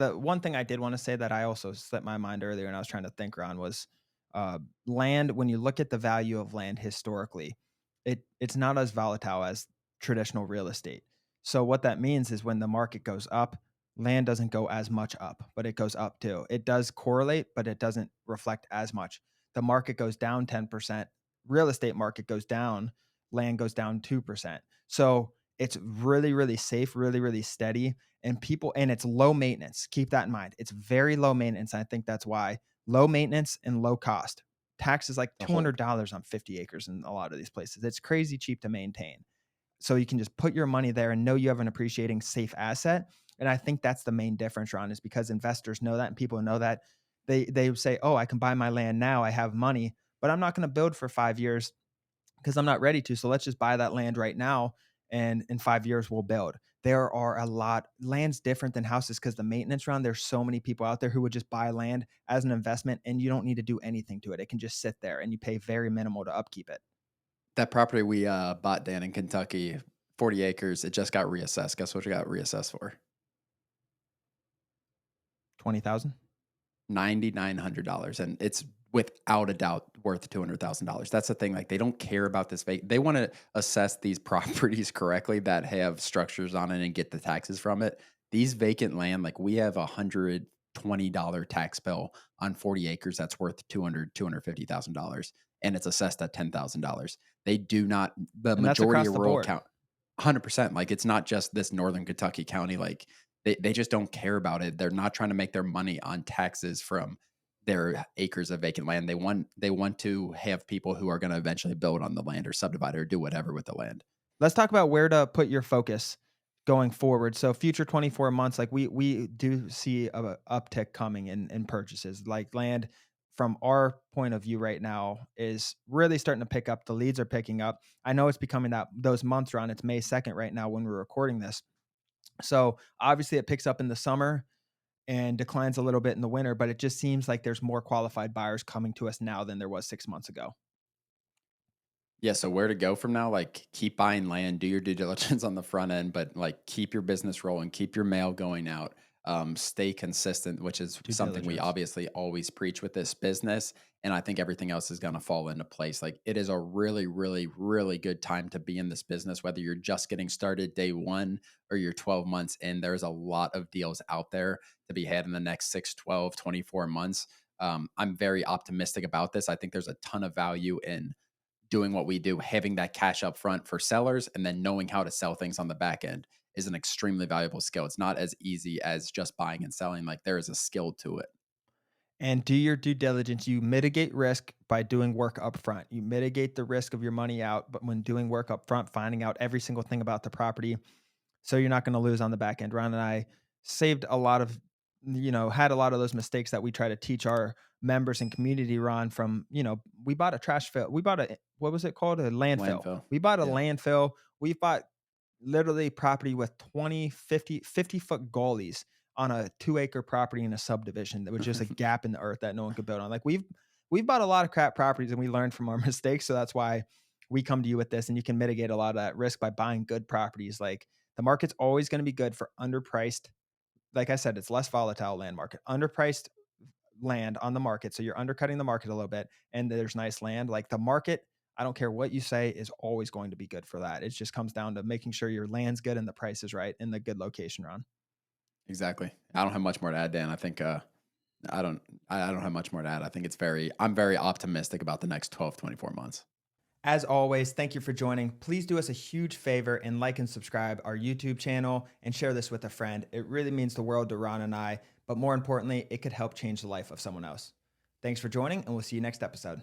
The one thing I did want to say that I also slipped my mind earlier and I was trying to think around was land. When you look at the value of land historically, it's not as volatile as traditional real estate. So what that means is when the market goes up, land doesn't go as much up, but it goes up too. It does correlate, but it doesn't reflect as much. The market goes down 10%, real estate market goes down, land goes down 2%. So it's really, really safe, really, really steady. And people, and it's low maintenance. Keep that in mind. It's very low maintenance. I think that's why low maintenance and low cost. Tax is like The hold. $200 on 50 acres in a lot of these places. It's crazy cheap to maintain. So you can just put your money there and know you have an appreciating safe asset. And I think that's the main difference, Ron, is because investors know that and people know that they say, oh, I can buy my land now. I have money, but I'm not going to build for 5 years because I'm not ready to. So let's just buy that land right now. And in 5 years, we'll build. There are a lot, land's different than houses because the maintenance around, there's so many people out there who would just buy land as an investment and you don't need to do anything to it. It can just sit there and you pay very minimal to upkeep it. That property we, bought, Dan, in Kentucky, 40 acres, it just got reassessed. Guess what it got reassessed for? 20,000. $9,900, and it's without a doubt worth $200,000. That's the thing, like, they don't care about this they wanna assess these properties correctly that have structures on it and get the taxes from it. These vacant land, like, we have a $120 tax bill on 40 acres that's worth $250,000, and it's assessed at $10,000. They do not the And that's majority across of the rural board. count 100%, like, it's not just this Northern Kentucky county, like, they just don't care about it. They're not trying to make their money on taxes from their acres of vacant land. They want to have people who are gonna eventually build on the land or subdivide or do whatever with the land. Let's talk about where to put your focus going forward. So future 24 months, like we do see a uptick coming in purchases. Like land from our point of view right now is really starting to pick up. The leads are picking up. I know it's becoming that those months around. It's May 2nd right now when we're recording this. So obviously it picks up in the summer and declines a little bit in the winter, but it just seems like there's more qualified buyers coming to us now than there was 6 months ago. Yeah, so where to go from now? Like, keep buying land, do your due diligence on the front end, but, like, keep your business rolling, keep your mail going out, stay consistent, which is Due something we diligence. obviously always preach with this business, and I think everything else is gonna fall into place. Like, it is a really, really, really good time to be in this business, whether you're just getting started day 1 or you're 12 months in. There's a lot of deals out there to be had in the next 6, 12, 24 months. I'm very optimistic about this. I think there's a ton of value in doing what we do, having that cash up front for sellers and then knowing how to sell things on the back end is an extremely valuable skill. It's not as easy as just buying and selling. Like, there is a skill to it. And do your due diligence. You mitigate risk by doing work up front. You mitigate the risk of your money out, but when doing work up front, finding out every single thing about the property, so you're not going to lose on the back end. Ron and I saved a lot of, had a lot of those mistakes that we try to teach our members and community. Ron, from we bought a trash fill. We bought a what was it called? A landfill. Landfill. We bought a Yeah. landfill. We bought literally property with 20, 50-foot gullies on a 2 acre property in a subdivision that was just a gap in the earth that no one could build on. Like we've bought a lot of crap properties and we learned from our mistakes. So that's why we come to you with this, and you can mitigate a lot of that risk by buying good properties. Like the market's always going to be good for underpriced. Like I said, it's less volatile land market, underpriced land on the market. So you're undercutting the market a little bit and there's nice land. Like the market, I don't care what you say, is always going to be good for that. It just comes down to making sure your land's good and the price is right in the good location, Ron. Exactly. I don't have much more to add, Dan. I think I don't I don't have much more to add. I think I'm very optimistic about the next 12, 24 months. As always, thank you for joining. Please do us a huge favor and like and subscribe our YouTube channel and share this with a friend. It really means the world to Ron and I, but more importantly, it could help change the life of someone else. Thanks for joining, and we'll see you next episode.